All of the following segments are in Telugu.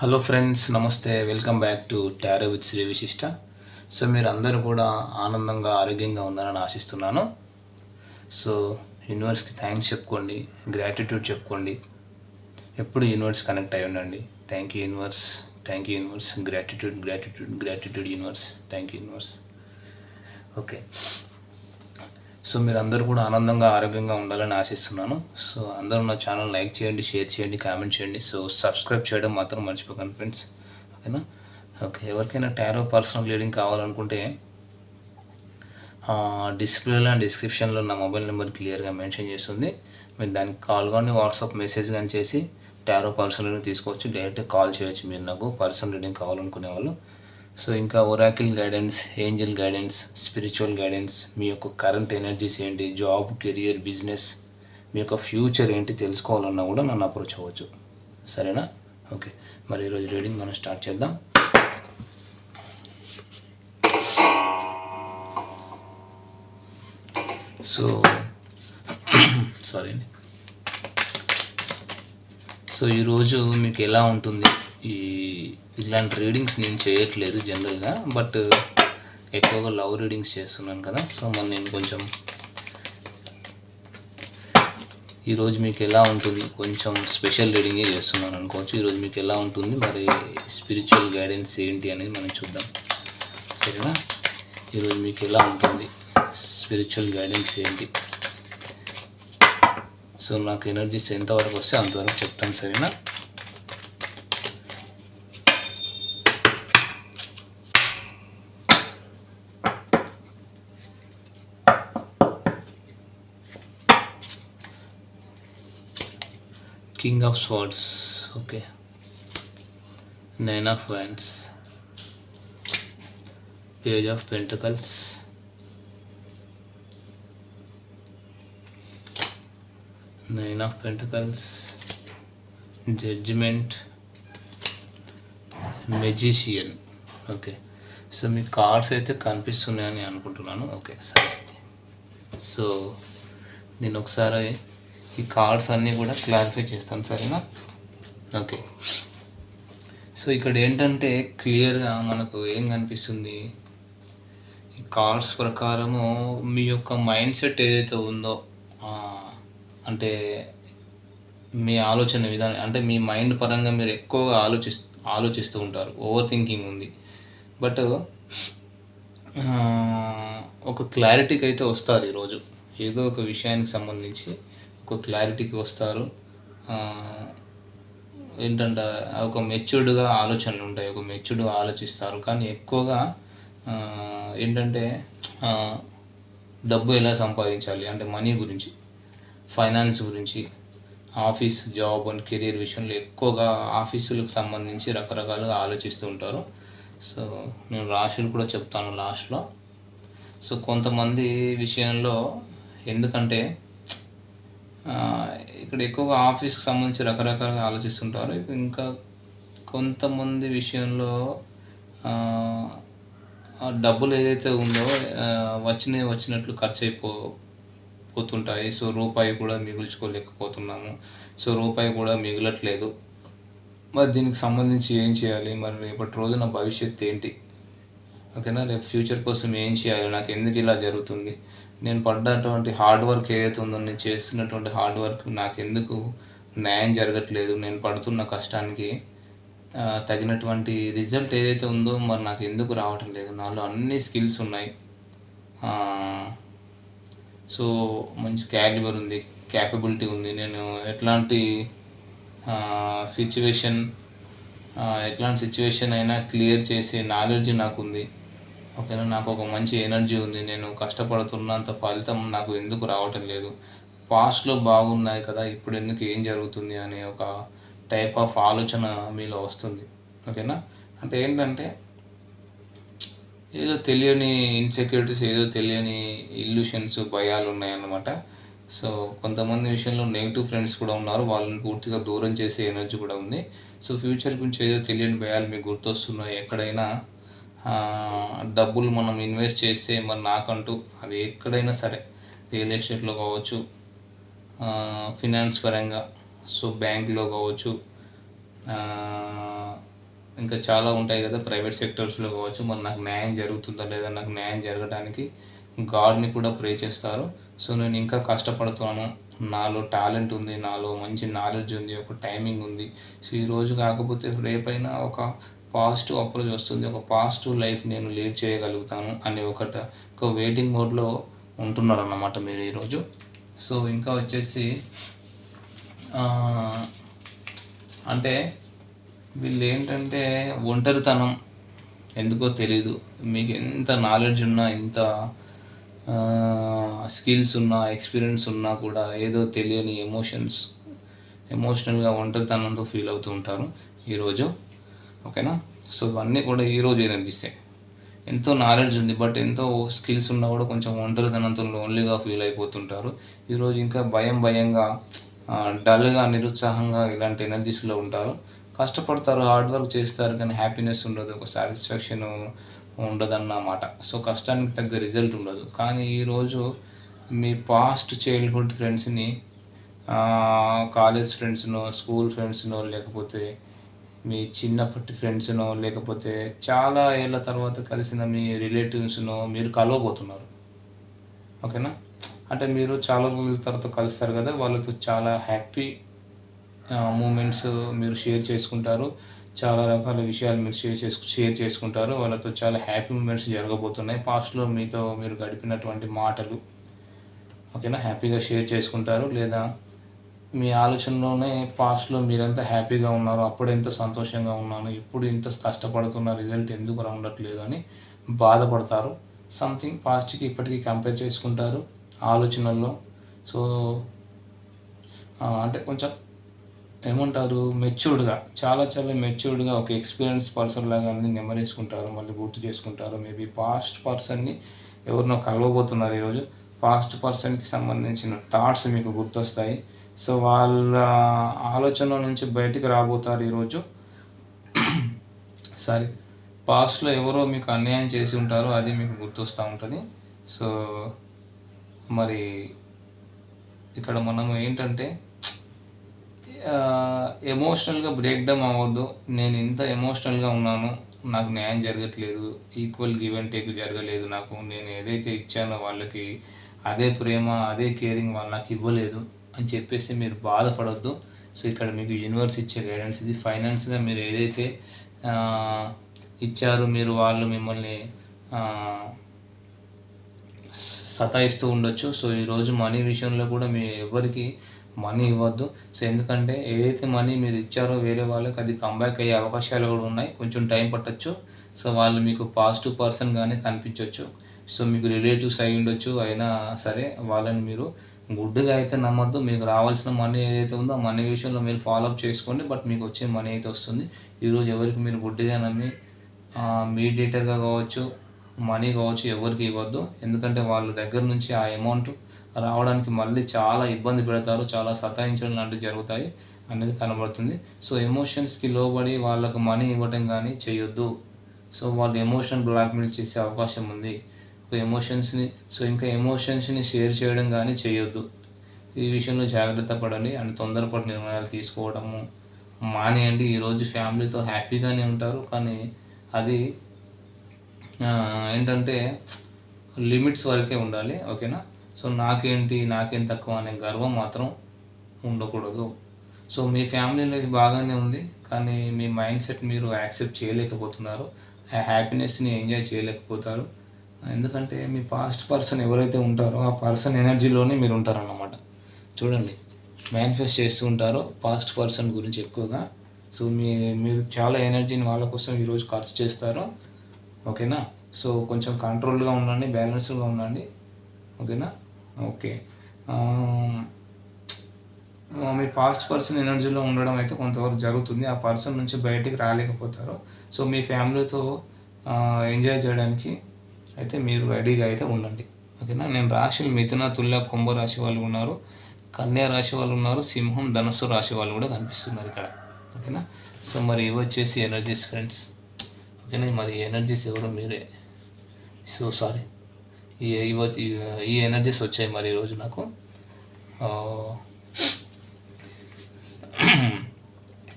హలో ఫ్రెండ్స్, నమస్తే. Welcome back to tarot with Shri Vishishta. So మీరు అందరూ కూడా ఆనందంగా ఆరోగ్యంగా ఉన్నారని ఆశిస్తున్నాను. సో యూనివర్స్కి థ్యాంక్స్ చెప్పుకోండి, గ్రాటిట్యూడ్ చెప్పుకోండి. ఎప్పుడు యూనివర్స్ కనెక్ట్ అయి ఉండండి. Thank you universe, thank you universe, gratitude gratitude gratitude universe, thank you universe. Okay, so మీరు అందరూ కూడా ఆనందంగా ఆరోగ్యంగా ఉండాలని ఆశిస్తున్నాను. సో అందరూ నా ఛానల్ లైక్ చేయండి, షేర్ చేయండి, కామెంట్ చేయండి. సో సబ్స్క్రైబ్ చేయడం మాత్రం మర్చిపోకండి ఫ్రెండ్స్, ఓకేనా? ఓకే, ఎవరికైనా టారో పర్సనల్ రీడింగ్ కావాలనుకుంటే డిస్ప్లేలో అండ్ డిస్క్రిప్షన్లో నా మొబైల్ నెంబర్ క్లియర్గా మెన్షన్ చేస్తుంది. మీరు దానికి కాల్ కానీ వాట్సాప్ మెసేజ్ కానీ చేసి టారో పర్సనల్ రీడింగ్ తీసుకోవచ్చు. డైరెక్ట్గా కాల్ చేయొచ్చు మీరు నాకు పర్సనల్ రీడింగ్ కావాలనుకునే వాళ్ళు. సో ఇంకా oracle guidance, angel guidance, spiritual guidance, మీ యొక్క కరెంట్ ఎనర్జీస్ ఏంటి, జాబ్, కెరియర్, బిజినెస్, మీ యొక్క ఫ్యూచర్ ఏంటి తెలుసుకోవాలన్నా కూడా నన్ను అప్రోచ్ అవ్వచ్చు, సరేనా? ఓకే, మరి ఈరోజు రీడింగ్ మనం స్టార్ట్ చేద్దాం. సో సారీ, సో ఈరోజు మీకు ఎలా ఉంటుంది? ఇలాంటి రీడింగ్స్ నేను చేయట్లేదు జనరల్గా, బట్ ఎక్కువగా లవ్ రీడింగ్స్ చేస్తున్నాను కదా. సో మరి నేను కొంచెం ఈరోజు మీకు ఎలా ఉంటుంది, కొంచెం స్పెషల్ రీడింగే చేస్తున్నాను అనుకోవచ్చు. ఈరోజు మీకు ఎలా ఉంటుంది, మరి స్పిరిచువల్ గైడెన్స్ ఏంటి అనేది మనం చూద్దాం, సరేనా? ఈరోజు మీకు ఎలా ఉంటుంది, స్పిరిచువల్ గైడెన్స్ ఏంటి? సో నాకు ఎనర్జీస్ ఎంతవరకు వస్తే అంతవరకు చెప్తాను, సరేనా? King of Swords, okay. Nine of Wands, Page of Pentacles, Nine of Pentacles, Judgment, Magician. Okay, so me cards అయితే కనిపిస్తున్నాయని అనుకుంటున్నాను. ఓకే, సరే. సో నేను ఒకసారి ఈ కార్డ్స్ అన్నీ కూడా క్లారిఫై చేస్తాను, సరేనా? ఓకే, సో ఇక్కడ ఏంటంటే క్లియర్గా మనకు ఏం కనిపిస్తుంది, ఈ కార్డ్స్ ప్రకారము మీ యొక్క మైండ్ సెట్ ఏదైతే ఉందో, అంటే మీ ఆలోచన విధానం, అంటే మీ మైండ్ పరంగా మీరు ఎక్కువగా ఆలోచిస్తూ ఉంటారు. ఓవర్ థింకింగ్ ఉంది, బట్ ఒక క్లారిటీకి అయితే వస్తారు ఈరోజు. ఏదో ఒక విషయానికి సంబంధించి ఒక క్లారిటీకి వస్తారు. ఏంటంటే ఒక మెచ్యూర్డ్గా ఆలోచనలు ఉంటాయి, ఒక మెచ్యూర్డ్గా ఆలోచిస్తారు. కానీ ఎక్కువగా ఏంటంటే డబ్బు ఎలా సంపాదించాలి అంటే మనీ గురించి, ఫైనాన్స్ గురించి, ఆఫీస్, జాబ్ అండ్ కెరీర్ విషయంలో ఎక్కువగా ఆఫీసులకు సంబంధించి రకరకాలుగా ఆలోచిస్తూ ఉంటారు. సో నేను రాశులు కూడా చెప్తాను లాస్ట్లో. సో కొంతమంది విషయంలో ఎందుకంటే ఇక్కడ ఎక్కువగా ఆఫీస్కి సంబంధించి రకరకాలుగా ఆలోచిస్తుంటారు. ఇంకా కొంతమంది విషయంలో డబ్బులు ఏదైతే ఉందో వచ్చినట్లు ఖర్చు పోతుంటాయి. సో రూపాయి కూడా మిగుల్చుకోలేకపోతున్నాము, సో రూపాయి కూడా మిగలట్లేదు. మరి దీనికి సంబంధించి ఏం చేయాలి, మరి రేపటి రోజున భవిష్యత్తు ఏంటి, ఓకేనా? రేపు ఫ్యూచర్ కోసం ఏం చేయాలి, నాకు ఎందుకు ఇలా జరుగుతుంది, నేను పడ్డటువంటి హార్డ్ వర్క్ ఏదైతే ఉందో, నేను చేస్తున్నటువంటి హార్డ్ వర్క్ నాకు ఎందుకు న్యాయం జరగట్లేదు, నేను పడుతున్న కష్టానికి తగినటువంటి రిజల్ట్ ఏదైతే ఉందో మరి నాకు ఎందుకు రావటం లేదు, నాలో అన్ని స్కిల్స్ ఉన్నాయి, సో మంచి క్యాలిబర్ ఉంది, క్యాపబిలిటీ ఉంది, నేను ఎట్లాంటి సిచ్యువేషన్ అయినా క్లియర్ చేసే నాలెడ్జ్ నాకు ఉంది, ఓకేనా? నాకు ఒక మంచి ఎనర్జీ ఉంది, నేను కష్టపడుతున్నంత ఫలితం నాకు ఎందుకు రావటం లేదు, పాస్ట్లో బాగున్నాయి కదా, ఇప్పుడు ఎందుకు ఏం జరుగుతుంది అనే ఒక టైప్ ఆఫ్ ఆలోచన మీలో వస్తుంది, ఓకేనా? అంటే ఏంటంటే ఏదో తెలియని ఇన్సెక్యూరిటీస్, ఏదో తెలియని ఇల్యూషన్స్, భయాలు ఉన్నాయన్నమాట. సో కొంతమంది విషయంలో నెగిటివ్ ఫ్రెండ్స్ కూడా ఉన్నారు, వాళ్ళని పూర్తిగా దూరం చేసే ఎనర్జీ కూడా ఉంది. సో ఫ్యూచర్ గురించి ఏదో తెలియని భయాలు మీకు గుర్తొస్తున్నాయి. ఎక్కడైనా డబ్బులు మనం ఇన్వెస్ట్ చేస్తే మరి నాకంటూ, అది ఎక్కడైనా సరే, రియల్ ఎస్టేట్లో కావచ్చు, ఫినాన్స్ పరంగా, సో బ్యాంక్లో కావచ్చు, ఇంకా చాలా ఉంటాయి కదా ప్రైవేట్ సెక్టర్స్లో కావచ్చు. మరి నాకు న్యాయం జరుగుతుందా లేదా, నాకు న్యాయం జరగడానికి గాడ్ని కూడా ప్రే చేస్తారు. సో నేను ఇంకా కష్టపడుతున్నాను, నాలో టాలెంట్ ఉంది, నాలో మంచి నాలెడ్జ్ ఉంది, ఒక టైమింగ్ ఉంది. సో ఈరోజు కాకపోతే రేపైనా ఒక పాజిటివ్ అప్రోచ్ వస్తుంది, ఒక పాజిటివ్ లైఫ్ నేను లీడ్ చేయగలుగుతాను అనే ఒక వెయిటింగ్ మోడ్లో ఉంటున్నారన్నమాట మీరు ఈరోజు. సో ఇంకా వచ్చేసి అంటే వీళ్ళు ఏంటంటే ఒంటరితనం ఎందుకో తెలీదు. మీకు ఎంత నాలెడ్జ్ ఉన్నా, ఎంత స్కిల్స్ ఉన్నా, ఎక్స్పీరియన్స్ ఉన్నా కూడా ఏదో తెలియని ఎమోషనల్గా ఒంటరితనంతో ఫీల్ అవుతూ ఉంటారు ఈరోజు. ఓకేనా. సో ఇవన్నీ కూడా ఈరోజు ఎనర్జీసే. ఎంతో నాలెడ్జ్ ఉంది, బట్ ఎంతో స్కిల్స్ ఉన్నా కూడా కొంచెం ఒంటరితనంతో లోన్లీగా ఫీల్ అయిపోతుంటారు ఈరోజు. ఇంకా భయంగా, డల్గా, నిరుత్సాహంగా ఇలాంటి ఎనర్జీస్లో ఉంటారు. కష్టపడతారు, హార్డ్ వర్క్ చేస్తారు, కానీ హ్యాపీనెస్ ఉండదు, ఒక సాటిస్ఫాక్షన్ ఉండదన్నమాట. సో కష్టానికి తగ్గ రిజల్ట్ ఉండదు. కానీ ఈరోజు మీ పాస్ట్ చైల్డ్హుడ్ ఫ్రెండ్స్ని, కాలేజ్ ఫ్రెండ్స్నో, స్కూల్ ఫ్రెండ్స్నో, లేకపోతే మీ చిన్నప్పటి ఫ్రెండ్స్నో, లేకపోతే చాలా ఏళ్ళ తర్వాత కలిసిన మీ రిలేటివ్స్నో మీరు కలవబోతున్నారు. ఓకేనా. అంటే మీరు చాలా రోజుల తర్వాత కలుస్తారు కదా, వాళ్ళతో చాలా హ్యాపీ మూమెంట్స్ మీరు షేర్ చేసుకుంటారు, చాలా రకాల విషయాలు మీరు షేర్ చేసుకుంటారు. వాళ్ళతో చాలా హ్యాపీ మూమెంట్స్ జరగబోతున్నాయి. పాస్ట్లో మీతో మీరు గడిపినటువంటి మాటలు, ఓకేనా, హ్యాపీగా షేర్ చేసుకుంటారు. లేదా మీ ఆలోచనలోనే పాస్ట్లో మీరెంత హ్యాపీగా ఉన్నారో, అప్పుడు ఎంత సంతోషంగా ఉన్నాను, ఇప్పుడు ఇంత కష్టపడుతున్న రిజల్ట్ ఎందుకు ఉండట్లేదు అని బాధపడతారు. సంథింగ్ పాస్ట్కి ఇప్పటికీ కంపేర్ చేసుకుంటారు ఆలోచనల్లో. సో అంటే కొంచెం ఏమంటారు, మెచ్యూర్డ్గా, చాలా మెచ్యూర్డ్గా, ఒక ఎక్స్పీరియన్స్ పర్సన్ లాగా అన్ని నెమరేసుకుంటారు, మళ్ళీ గుర్తు చేసుకుంటారు. మేబీ పాస్ట్ పర్సన్ని ఎవరినో కలవబోతున్నారు ఈరోజు. పాస్ట్ పర్సన్కి సంబంధించిన థాట్స్ మీకు గుర్తొస్తాయి. సో వాళ్ళ ఆలోచన నుంచి బయటికి రాబోతారు ఈరోజు. సారీ, పాస్ట్లో ఎవరో మీకు అన్యాయం చేసి ఉంటారో అది మీకు గుర్తొస్తూ ఉంటుంది. సో మరి ఇక్కడ మనం ఏంటంటే ఎమోషనల్గా బ్రేక్ డౌన్ అవ్వద్దు. నేను ఇంత ఎమోషనల్గా ఉన్నాను, నాకు న్యాయం జరగట్లేదు, ఈక్వల్ గివ్ అండ్ టేక్ జరగలేదు నాకు, నేను ఏదైతే ఇచ్చానో వాళ్ళకి అదే ప్రేమ, అదే కేరింగ్ వాళ్ళు నాకు ఇవ్వలేదు అని చెప్పేసి మీరు బాధపడొద్దు. సో ఇక్కడ మీకు యూనివర్స్ ఇచ్చే గైడెన్స్ ఇది. ఫైనాన్స్గా మీరు ఏదైతే ఇచ్చారో, మీరు వాళ్ళు మిమ్మల్ని సతాయిస్తూ ఉండొచ్చు. సో ఈరోజు మనీ విషయంలో కూడా మీ ఎవరికి మనీ ఇవ్వద్దు. సో ఎందుకంటే ఏదైతే మనీ మీరు ఇచ్చారో వేరే వాళ్ళకి అది కంబ్యాక్ అయ్యే అవకాశాలు కూడా ఉన్నాయి. కొంచెం టైం పట్టచ్చు. సో వాళ్ళు మీకు పాజిటివ్ పర్సన్గానే కనిపించవచ్చు. సో మీకు రిలేటివ్స్ అయి ఉండొచ్చు, అయినా సరే వాళ్ళని మీరు గుడ్డుగా అయితే నమ్మద్దు. మీకు రావాల్సిన మనీ ఏదైతే ఉందో ఆ మనీ విషయంలో మీరు ఫాలోఅప్ చేసుకోండి, బట్ మీకు వచ్చే మనీ అయితే వస్తుంది. ఈరోజు ఎవరికి మీరు గుడ్డిగా నమ్మి మీడియేటర్గా కావచ్చు, మనీ కావచ్చు, ఎవరికి ఇవ్వద్దు. ఎందుకంటే వాళ్ళ దగ్గర నుంచి ఆ అమౌంట్ రావడానికి మళ్ళీ చాలా ఇబ్బంది పెడతారు, చాలా సతాయించడం లాంటివి జరుగుతాయి అనేది కనబడుతుంది. సో ఎమోషన్స్కి లోబడి వాళ్ళకు మనీ ఇవ్వటం కానీ చేయొద్దు. సో వాళ్ళు ఎమోషన్ బ్లాక్మెయిల్ చేసే అవకాశం ఉంది. ఇంకా ఎమోషన్స్ని షేర్ చేయడం కానీ చేయొద్దు. ఈ విషయంలో జాగ్రత్త పడండి. అండ్ తొందరపాటు నిర్ణయాలు తీసుకోవడము మానేయండి. ఈరోజు ఫ్యామిలీతో హ్యాపీగానే ఉంటారు, కానీ అది ఏంటంటే లిమిట్స్ వరకే ఉండాలి. ఓకేనా. సో నాకేం తక్కువ అనే గర్వం మాత్రం ఉండకూడదు. సో మీ ఫ్యామిలీలో బాగానే ఉంది, కానీ మీ మైండ్ సెట్ మీరు యాక్సెప్ట్ చేయలేకపోతున్నారు, ఆ హ్యాపీనెస్ని ఎంజాయ్ చేయలేకపోతారు. ఎందుకంటే మీ పాస్ట్ పర్సన్ ఎవరైతే ఉంటారో ఆ పర్సన్ ఎనర్జీలోనే మీరు ఉంటారన్నమాట. చూడండి, మేనిఫెస్ట్ చేస్తూ ఉంటారు పాస్ట్ పర్సన్ గురించి ఎక్కువగా. సో మీరు చాలా ఎనర్జీని వాళ్ళ కోసం ఈరోజు ఖర్చు చేస్తారు. ఓకేనా. సో కొంచెం కంట్రోల్గా ఉండండి, బ్యాలెన్స్డ్గా ఉండండి. ఓకేనా. ఓకే. మీ పాస్ట్ పర్సన్ ఎనర్జీలో ఉండడం అయితే కొంతవరకు జరుగుతుంది. ఆ పర్సన్ నుంచి బయటికి రాలేకపోతారు. సో మీ ఫ్యామిలీతో ఎంజాయ్ చేయడానికి అయితే మీరు రెడీగా అయితే ఉండండి. ఓకేనా. నేను రాశులు మిథున, తుల, కుంభ రాశి వాళ్ళు ఉన్నారు, కన్యా రాశి వాళ్ళు ఉన్నారు, సింహం, ధనుస్సు రాశి వాళ్ళు కూడా కనిపిస్తున్నారు ఇక్కడ. ఓకేనా. సో మరి ఇవి వచ్చేసి ఎనర్జీస్ ఫ్రెండ్స్. ఓకేనా. మరి ఎనర్జీస్ ఎవరో మీరే. సో సారీ, ఈ ఎనర్జీస్ వచ్చాయి మరి ఈరోజు నాకు.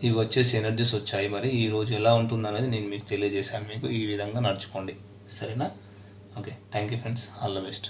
ఇవి వచ్చేసి ఎనర్జీస్ వచ్చాయి. మరి ఈరోజు ఎలా ఉంటుంది అనేది నేను మీకు తెలియజేశాను. మీకు ఈ విధంగా నడుచుకోండి, సరేనా? Okay, thank you friends, all the best.